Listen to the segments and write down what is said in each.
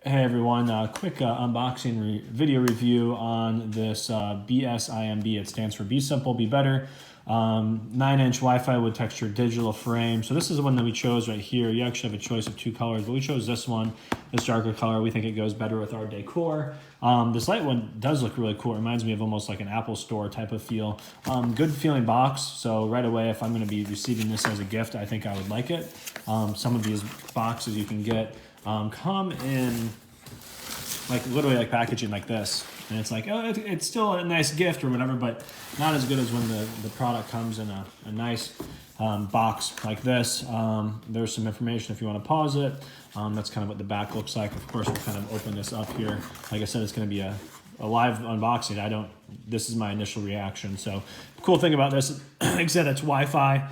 Hey everyone, quick unboxing video review on this BSIMB. It stands for Be Simple, Be Better. 9-inch Wi-Fi wood texture digital frame. So this is the one that we chose right here. You actually have a choice of two colors, but we chose this one, this darker color. We think it goes better with our decor. This light one does look really cool. It reminds me of almost like an Apple Store type of feel. Good feeling box. So right away, if I'm going to be receiving this as a gift, I think I would like it. Some of these boxes you can get come in like literally like packaging like this, and it's like, oh, it's still a nice gift or whatever, but not as good as when the product comes in a nice box like this. There's some information if you want to pause it. That's kind of what the back looks like. Of course, we'll kind of open this up here. Like I said, it's going to be a live unboxing. This is my initial reaction. So the cool thing about this, like I said, it's Wi-Fi.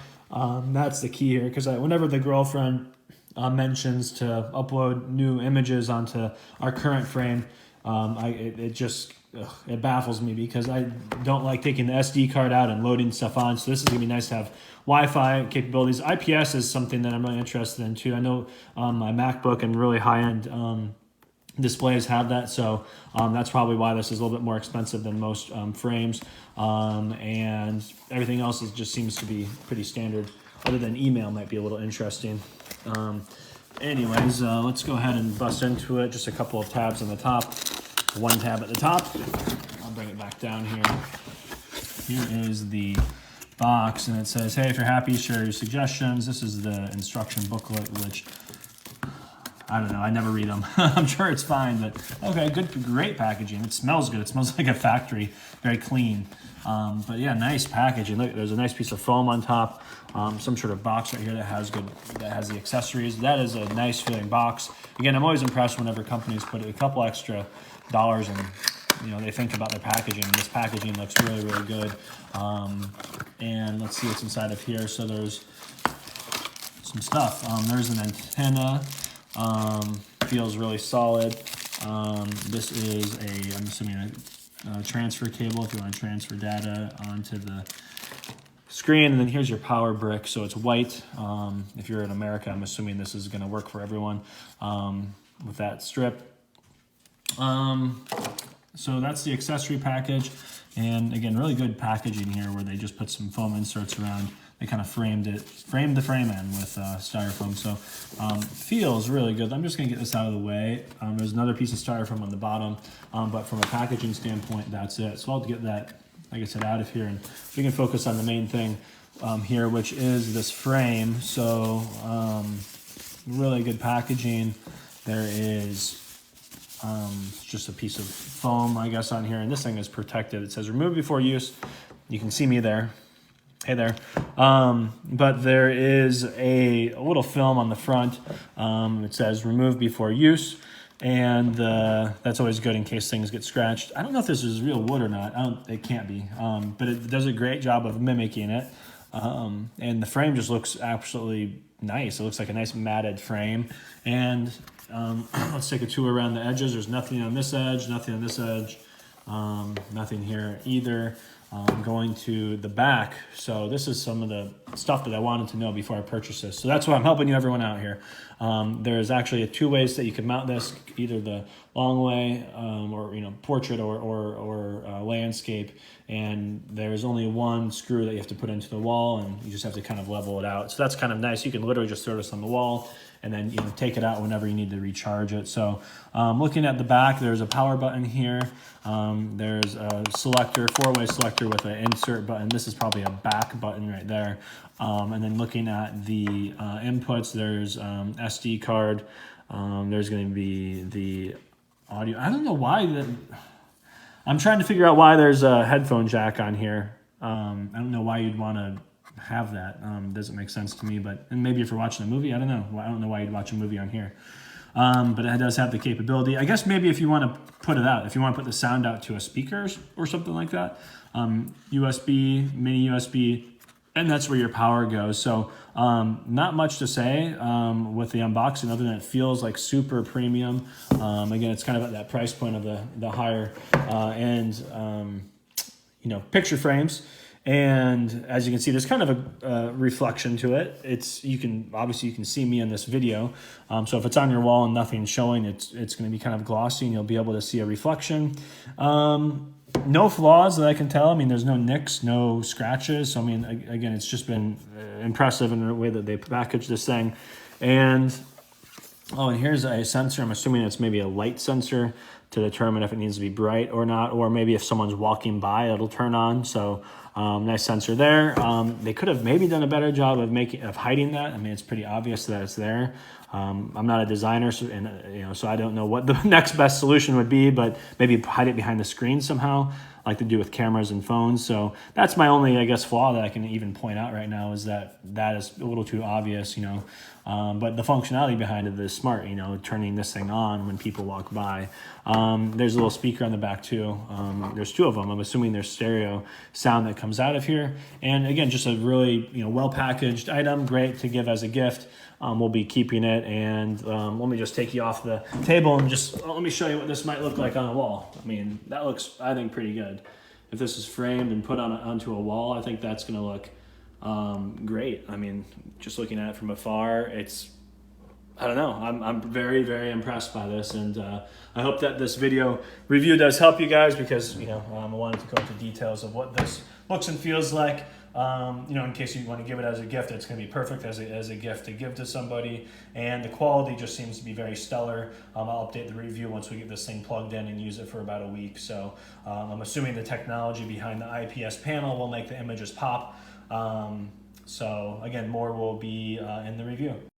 That's the key here, because whenever the girlfriend mentions to upload new images onto our current frame, it baffles me, because I don't like taking the SD card out and loading stuff on. So this is gonna be nice to have Wi-Fi capabilities. IPS is something that I'm really interested in too. I know my MacBook and really high-end displays have that, so that's probably why this is a little bit more expensive than most frames, and everything else just seems to be pretty standard, other than email might be a little interesting. Anyways, let's go ahead and bust into it. Just a couple of tabs on the top, one tab at the top. I'll bring it back down here. Here is the box, and it says, hey, if you're happy, share your suggestions. This is the instruction booklet, which I don't know, I never read them. I'm sure it's fine, but okay, great packaging. It smells good. It smells like a factory, very clean. But yeah, nice packaging. Look, there's a nice piece of foam on top. Some sort of box right here that has the accessories. That is a nice feeling box. Again, I'm always impressed whenever companies put a couple extra dollars in, they think about their packaging. This packaging looks really, really good. And let's see what's inside of here. So there's some stuff. There's an antenna. Feels really solid. This is I'm assuming a transfer cable if you want to transfer data onto the screen. And then here's your power brick. So it's white. If you're in America, I'm assuming this is going to work for everyone with that strip. So that's the accessory package. And again, really good packaging here, where they just put some foam inserts around. They kind of framed the frame in with styrofoam. So feels really good. I'm just gonna get this out of the way. There's another piece of styrofoam on the bottom, but from a packaging standpoint, that's it. So I'll get that, like I said, out of here, and we can focus on the main thing here, which is this frame. So really good packaging. There is just a piece of foam, I guess, on here, and this thing is protected. It says remove before use. You can see me there. Hey there. But there is a little film on the front. It says remove before use, and that's always good in case things get scratched. I don't know if this is real wood or not. It can't be, but it does a great job of mimicking it. And the frame just looks absolutely nice. It looks like a nice matted frame. And let's take a tour around the edges. There's nothing on this edge, nothing on this edge, nothing here either. Going to the back. So this is some of the stuff that I wanted to know before I purchased this. So that's why I'm helping you everyone out here. There's actually two ways that you can mount this, either the long way or portrait or landscape. And there's only one screw that you have to put into the wall, and you just have to kind of level it out. So that's kind of nice. You can literally just throw this on the wall and then take it out whenever you need to recharge it. So looking at the back, there's a power button here. There's a selector, four-way selector with an insert button. This is probably a back button right there. And then looking at the inputs, there's SD card. There's going to be the audio. I don't know why I'm trying to figure out why there's a headphone jack on here. I don't know why you'd want to have that. Doesn't make sense to me, and maybe if you're watching a movie, I don't know. I don't know why you'd watch a movie on here. But it does have the capability. I guess maybe if you want to put it out, if you want to put the sound out to a speaker or something like that, USB, mini USB, and that's where your power goes. So not much to say with the unboxing, other than it feels like super premium. Again, it's kind of at that price point of the higher end, picture frames. And as you can see, there's kind of a reflection to it. You can see me in this video. So if it's on your wall and nothing's showing, it's going to be kind of glossy, and you'll be able to see a reflection. No flaws that I can tell. I mean, there's no nicks, no scratches. So I mean, again, it's just been impressive in the way that they packaged this thing. And and here's a sensor. I'm assuming it's maybe a light sensor to determine if it needs to be bright or not, or maybe if someone's walking by, it'll turn on. So nice sensor there. They could have maybe done a better job of hiding that. I mean, it's pretty obvious that it's there. I'm not a designer, so I don't know what the next best solution would be, but maybe hide it behind the screen somehow, like they do with cameras and phones. So that's my only, I guess, flaw that I can even point out right now, is that is a little too obvious, but the functionality behind it is smart, turning this thing on when people walk by. There's a little speaker on the back too. There's two of them. I'm assuming there's stereo sound that comes out of here. And again, just a really, well-packaged item, great to give as a gift. We'll be keeping it, and let me just take you off the table and let me show you what this might look like on a wall. I mean, that looks, I think, pretty good. If this is framed and put onto a wall, I think that's going to look great. I mean, just looking at it from afar, I don't know. I'm very, very impressed by this, and I hope that this video review does help you guys, because I wanted to go into details of what this looks and feels like. In case you want to give it as a gift, it's going to be perfect as a gift to give to somebody, and the quality just seems to be very stellar. I'll update the review once we get this thing plugged in and use it for about a week. So I'm assuming the technology behind the IPS panel will make the images pop. So again, more will be in the review.